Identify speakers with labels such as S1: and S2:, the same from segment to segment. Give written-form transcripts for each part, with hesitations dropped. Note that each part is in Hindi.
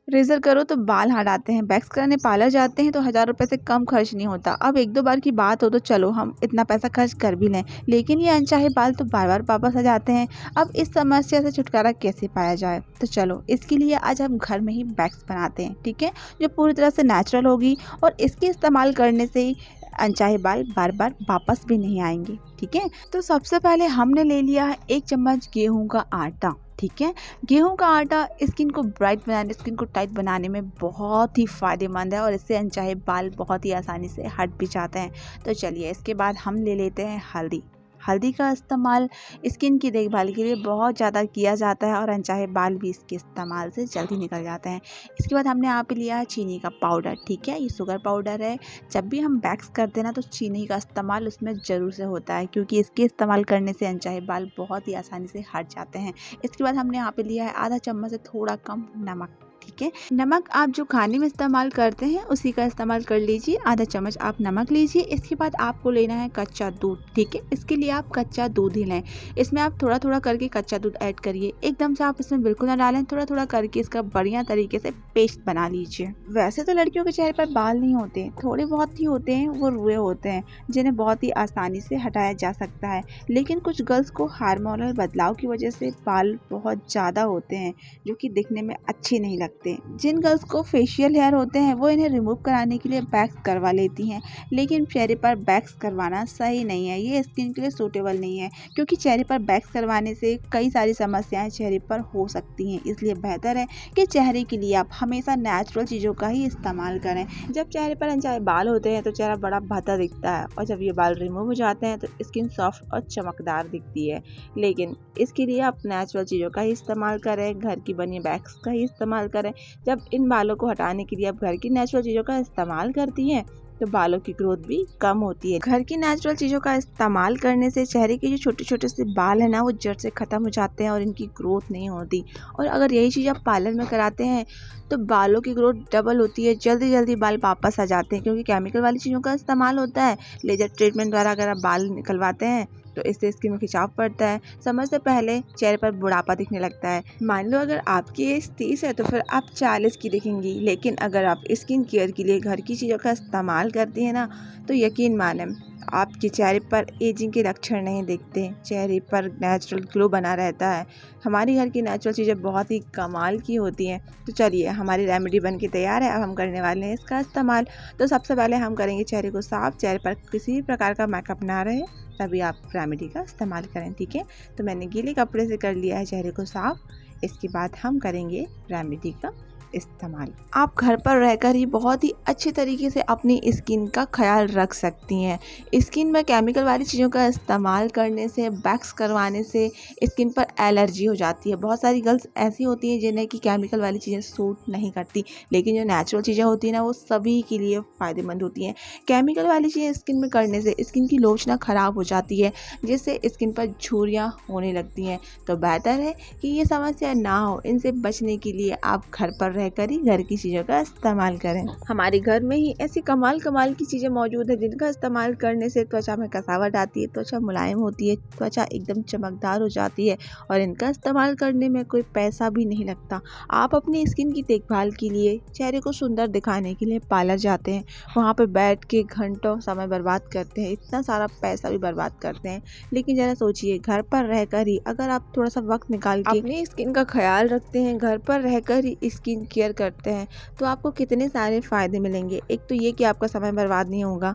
S1: रेज़र करो तो बाल हार्ड आते हैं, वैक्स कराने पार्लर जाते हैं तो हज़ार रुपए से कम खर्च नहीं होता। अब 1-2 बार की बात हो तो चलो हम इतना पैसा खर्च कर भी लें, लेकिन ये अनचाहे बाल तो बार-बार वापस आ जाते हैं। अब इस समस्या से छुटकारा कैसे पाया जाए? तो चलो इसके लिए आज हम घर में ही वैक्स बनाते हैं, ठीक है? जो पूरी तरह से नेचुरल होगी और इसके इस्तेमाल करने से ही अनचाहे बाल बार-बार वापस भी नहीं आएँगे, ठीक है? तो सबसे पहले हमने ले लिया है 1 चम्मच गेहूँ का आटा, ठीक है? गेहूँ का आटा स्किन को ब्राइट बनाने, स्किन को टाइट बनाने में बहुत ही फ़ायदेमंद है और इससे अनचाहे बाल बहुत ही आसानी से हट भी जाते हैं। तो चलिए इसके बाद हम ले लेते हैं हल्दी। हल्दी का इस्तेमाल स्किन की देखभाल के लिए बहुत ज़्यादा किया जाता है और अनचाहे बाल भी इसके इस्तेमाल से जल्दी निकल जाते हैं। इसके बाद हमने यहाँ पे लिया है चीनी का पाउडर, ठीक है? ये शुगर पाउडर है। जब भी हम वैक्स करते हैं ना तो चीनी का इस्तेमाल उसमें ज़रूर से होता है, क्योंकि इसके इस्तेमाल करने से अनचाहे बाल बहुत ही आसानी से हट जाते हैं। इसके बाद हमने यहाँ पे लिया है आधा चम्मच से थोड़ा कम नमक, ठीक है? नमक आप जो खाने में इस्तेमाल करते हैं उसी का इस्तेमाल कर लीजिए, आधा चम्मच आप नमक लीजिए। इसके बाद आपको लेना है कच्चा दूध, ठीक है? इसके लिए आप कच्चा दूध ही लें। इसमें आप थोड़ा-थोड़ा करके कच्चा दूध ऐड करिए, एकदम से आप इसमें बिल्कुल ना डालें, थोड़ा-थोड़ा करके इसका बढ़िया तरीके से पेस्ट बना लीजिए। वैसे तो लड़कियों के चेहरे पर बाल नहीं होते, थोड़े बहुत ही होते हैं, वो रुए होते हैं, जिन्हें बहुत ही आसानी से हटाया जा सकता है। लेकिन कुछ गर्ल्स को हार्मोनल बदलाव की वजह से बाल बहुत ज़्यादा होते हैं, जो कि दिखने में अच्छे नहीं लगते। जिन गर्ल्स को फेशियल हेयर होते हैं वो इन्हें रिमूव कराने के लिए वैक्स करवा लेती हैं, लेकिन चेहरे पर वैक्स करवाना सही नहीं है, ये स्किन के लिए सूटेबल नहीं है, क्योंकि चेहरे पर वैक्स करवाने से कई सारी समस्याएं चेहरे पर हो सकती हैं। इसलिए बेहतर है कि चेहरे के लिए आप हमेशा नेचुरल चीज़ों का ही इस्तेमाल करें। जब चेहरे पर अनचाहे बाल होते हैं तो चेहरा बड़ा भद्दा दिखता है और जब ये बाल रिमूव हो जाते हैं तो स्किन सॉफ्ट और चमकदार दिखती है। लेकिन इसके लिए आप नेचुरल चीज़ों का ही इस्तेमाल करें, घर की बनी वैक्स का ही इस्तेमाल करें। जब इन बालों को हटाने के लिए आप घर की नेचुरल चीज़ों का इस्तेमाल करती हैं तो बालों की ग्रोथ भी कम होती है। घर की नेचुरल चीज़ों का इस्तेमाल करने से चेहरे के जो छोटे छोटे से बाल है ना वो जड़ से ख़त्म हो जाते हैं और इनकी ग्रोथ नहीं होती। और अगर यही चीज़ आप पार्लर में कराते हैं तो बालों की ग्रोथ डबल होती है, जल्दी जल्दी बाल वापस आ जाते हैं, क्योंकि केमिकल वाली चीज़ों का इस्तेमाल होता है। लेजर ट्रीटमेंट द्वारा अगर आप बाल निकलवाते हैं तो इससे स्किन में खिंचाव पड़ता है, समय से पहले चेहरे पर बुढ़ापा दिखने लगता है। मान लो अगर आपकी एज 30 है तो फिर आप 40 की दिखेंगी, लेकिन अगर आप स्किन केयर के लिए घर की चीज़ों का इस्तेमाल करती हैं ना तो यकीन मानें आपके चेहरे पर एजिंग के लक्षण नहीं दिखते, चेहरे पर नेचुरल ग्लो बना रहता है। हमारी घर की नेचुरल चीज़ें बहुत ही कमाल की होती हैं। तो चलिए हमारी रेमेडी बन के तैयार है, अब हम करने वाले हैं इसका इस्तेमाल। तो सबसे पहले हम करेंगे चेहरे को साफ, चेहरे पर किसी भी प्रकार का मेकअप ना रहे तभी आप रेमेडी का इस्तेमाल करें, ठीक है? तो मैंने गीले कपड़े से कर लिया है चेहरे को साफ। इसके बाद हम करेंगे रेमेडी का इस्तेमाल। आप घर पर रहकर ही बहुत ही अच्छे तरीके से अपनी स्किन का ख्याल रख सकती हैं। स्किन में केमिकल वाली चीज़ों का इस्तेमाल करने से, वैक्स करवाने से स्किन पर एलर्जी हो जाती है। बहुत सारी गर्ल्स ऐसी होती हैं जिन्हें कि केमिकल वाली चीज़ें सूट नहीं करती, लेकिन जो नेचुरल चीज़ें होती हैं ना वो सभी के लिए फ़ायदेमंद होती हैं। केमिकल वाली चीज़ें स्किन में करने से स्किन की लोचना ख़राब हो जाती है, जिससे स्किन पर झुर्रियाँ होने लगती हैं। तो बेहतर है कि ये समस्या ना हो, इनसे बचने के लिए आप घर पर रहकर ही घर की चीज़ों का इस्तेमाल करें। हमारे घर में ही ऐसी कमाल कमाल की चीज़ें मौजूद है जिनका इस्तेमाल करने से त्वचा में कसावट आती है, त्वचा मुलायम होती है, त्वचा एकदम चमकदार हो जाती है और इनका इस्तेमाल करने में कोई पैसा भी नहीं लगता। आप अपनी स्किन की देखभाल के लिए, चेहरे को सुंदर दिखाने के लिए पार्लर जाते हैं, वहाँ पर बैठ के घंटों समय बर्बाद करते हैं, इतना सारा पैसा भी बर्बाद करते हैं। लेकिन ज़रा सोचिए, घर पर रहकर ही अगर आप थोड़ा सा वक्त निकाल के अपनी स्किन का ख्याल रखते हैं, घर पर रहकर ही स्किन केयर करते हैं तो आपको कितने सारे फ़ायदे मिलेंगे। एक तो ये कि आपका समय बर्बाद नहीं होगा,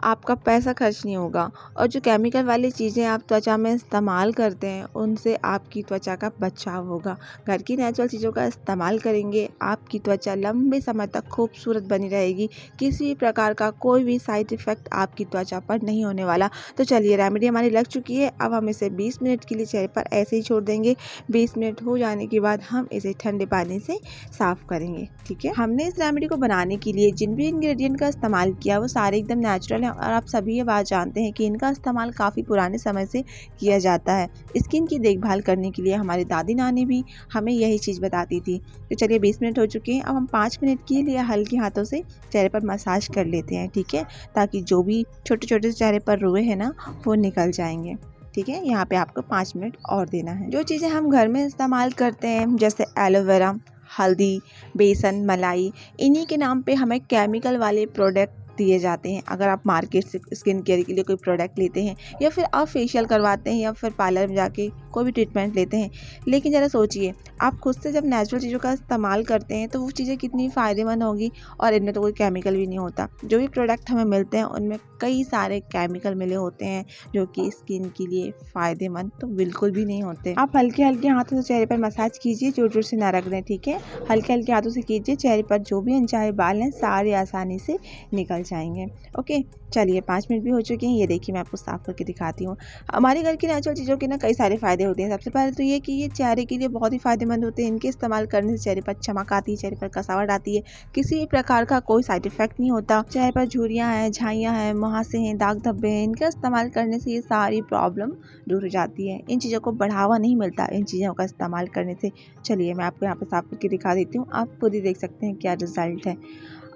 S1: आपका पैसा खर्च नहीं होगा और जो केमिकल वाली चीज़ें आप त्वचा में इस्तेमाल करते हैं उनसे आपकी त्वचा का बचाव होगा। घर की नेचुरल चीज़ों का इस्तेमाल करेंगे, आपकी त्वचा लंबे समय तक खूबसूरत बनी रहेगी, किसी भी प्रकार का कोई भी साइड इफ़ेक्ट आपकी त्वचा पर नहीं होने वाला। तो चलिए रेमेडी हमारी लग चुकी है, अब हम इसे 20 मिनट के लिए चेहरे पर ऐसे ही छोड़ देंगे। 20 मिनट हो जाने के बाद हम इसे ठंडे पानी से साफ़ करेंगे, ठीक है? हमने इस रेमेडी को बनाने के लिए जिन भी इंग्रेडिएंट का इस्तेमाल किया वो सारे एकदम नेचुरल हैं और आप सभी ये बात जानते हैं कि इनका इस्तेमाल काफ़ी पुराने समय से किया जाता है। स्किन की देखभाल करने के लिए हमारी दादी नानी भी हमें यही चीज़ बताती थी। तो चलिए 20 मिनट हो चुके हैं, अब हम 5 मिनट के लिए हल्के हाथों से चेहरे पर मसाज कर लेते हैं, ठीक है? ताकि जो भी छोटे छोटे चेहरे पर रुए हैं ना वो निकल जाएंगे, ठीक है? यहाँ पे आपको 5 मिनट और देना है। जो चीज़ें हम घर में इस्तेमाल करते हैं जैसे एलोवेरा, हल्दी, बेसन, मलाई, इन्हीं के नाम पे हमें केमिकल वाले प्रोडक्ट दिए जाते हैं। अगर आप मार्केट से स्किन केयर के लिए कोई प्रोडक्ट लेते हैं या फिर आप फेशियल करवाते हैं या फिर पार्लर में जाके कोई भी ट्रीटमेंट लेते हैं, लेकिन ज़रा सोचिए, आप खुद से जब नेचुरल चीज़ों का इस्तेमाल करते हैं तो वो चीज़ें कितनी फ़ायदेमंद होंगी, और इनमें तो कोई केमिकल भी नहीं होता। जो भी प्रोडक्ट हमें मिलते हैं उनमें कई सारे केमिकल मिले होते हैं जो कि स्किन के लिए फ़ायदेमंद तो बिल्कुल भी नहीं होते। आप हल्के हल्के हाथों से चेहरे पर मसाज कीजिए, जोर जोर से ना रख दें, ठीक है। हल्के हल्के हाथों से कीजिए, चेहरे पर जो भी अनचाहे बाल हैं सारे आसानी से निकल जाएंगे। ओके, चलिए 5 मिनट भी हो चुके हैं। ये देखिए मैं आपको साफ करके दिखाती हूँ। हमारे घर की नेचुरल चीज़ों के ना कई सारे फ़ायदे होते हैं। सबसे पहले तो ये कि ये चेहरे के लिए बहुत ही फ़ायदेमंद होते हैं। इनके इस्तेमाल करने से चेहरे पर चमक आती है, चेहरे पर कसावट आती है, किसी भी प्रकार का कोई साइड इफ़ेक्ट नहीं होता। चेहरे पर झुर्रियाँ हैं, झाइयाँ हैं, मुहासे हैं, दाग धब्बे हैं, इनका इस्तेमाल करने से ये सारी प्रॉब्लम दूर हो जाती है। इन चीज़ों को बढ़ावा नहीं मिलता इन चीज़ों का इस्तेमाल करने से। चलिए मैं आपको यहाँ पे साफ करके दिखा देती हूँ, आप खुद ही देख सकते हैं क्या रिज़ल्ट है।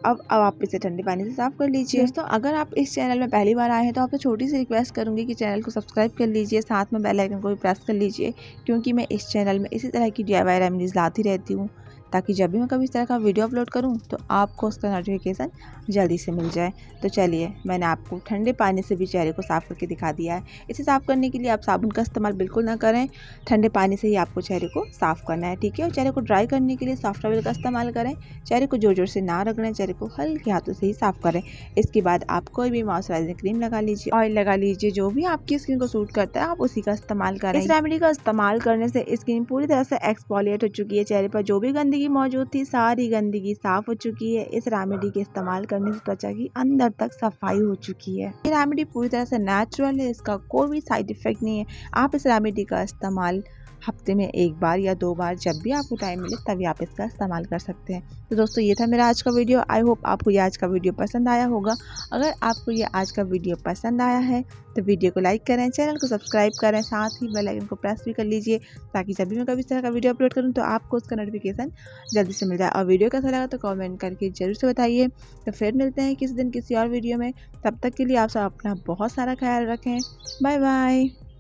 S1: अब आप इसे ठंडे पानी से साफ़ कर लीजिए। दोस्तों, अगर आप इस चैनल में पहली बार आए हैं तो आपसे छोटी सी रिक्वेस्ट करूंगी कि चैनल को सब्सक्राइब कर लीजिए, साथ में बेल आइकन को भी प्रेस कर लीजिए, क्योंकि मैं इस चैनल में इसी तरह की DIY रेमेडीज़ लाती रहती हूँ, ताकि जब भी मैं कभी इस तरह का वीडियो अपलोड करूँ तो आपको उसका नोटिफिकेशन जल्दी से मिल जाए। तो चलिए, मैंने आपको ठंडे पानी से भी चेहरे को साफ़ करके दिखा दिया है। इसे साफ़ करने के लिए आप साबुन का इस्तेमाल बिल्कुल ना करें, ठंडे पानी से ही आपको चेहरे को साफ़ करना है, ठीक है। और चेहरे को ड्राई करने के लिए सॉफ्ट टॉवल का इस्तेमाल करें। चेहरे को जोर जोर से ना रगड़ें, चेहरे को हल्के हाथों से ही साफ़ करें। इसके बाद आप कोई भी मॉइस्चराइजिंग क्रीम लगा लीजिए, ऑयल लगा लीजिए, जो भी आपकी स्किन को सूट करता है आप उसी का इस्तेमाल करें। इस रेमेडी का इस्तेमाल करने से स्किन पूरी तरह से एक्सफोलिएट हो चुकी है। चेहरे पर जो भी गंदगी मौजूद थी सारी गंदगी साफ हो चुकी है। इस रेमेडी के इस्तेमाल करने से त्वचा की अंदर तक सफाई हो चुकी है। ये रेमेडी पूरी तरह से नेचुरल है, इसका कोई भी साइड इफेक्ट नहीं है। आप इस रेमेडी का इस्तेमाल हफ्ते में 1 बार या 2 बार, जब भी आपको टाइम मिले तभी आप इसका इस्तेमाल कर सकते हैं। तो दोस्तों, ये था मेरा आज का वीडियो। आई होप आपको ये आज का वीडियो पसंद आया होगा। अगर आपको ये आज का वीडियो पसंद आया है तो वीडियो को लाइक करें, चैनल को सब्सक्राइब करें, साथ ही बेल आइकन को प्रेस भी कर लीजिए, ताकि जब भी मैं कभी इस तरह का वीडियो अपलोड करूँ तो आपको उसका नोटिफिकेशन जल्दी से मिल जाए। और वीडियो कैसा लगा तो कमेंट करके ज़रूर से बताइए। तो फिर मिलते हैं किसी दिन किसी और वीडियो में। तब तक के लिए आप सब अपना बहुत सारा ख्याल रखें। Bye bye.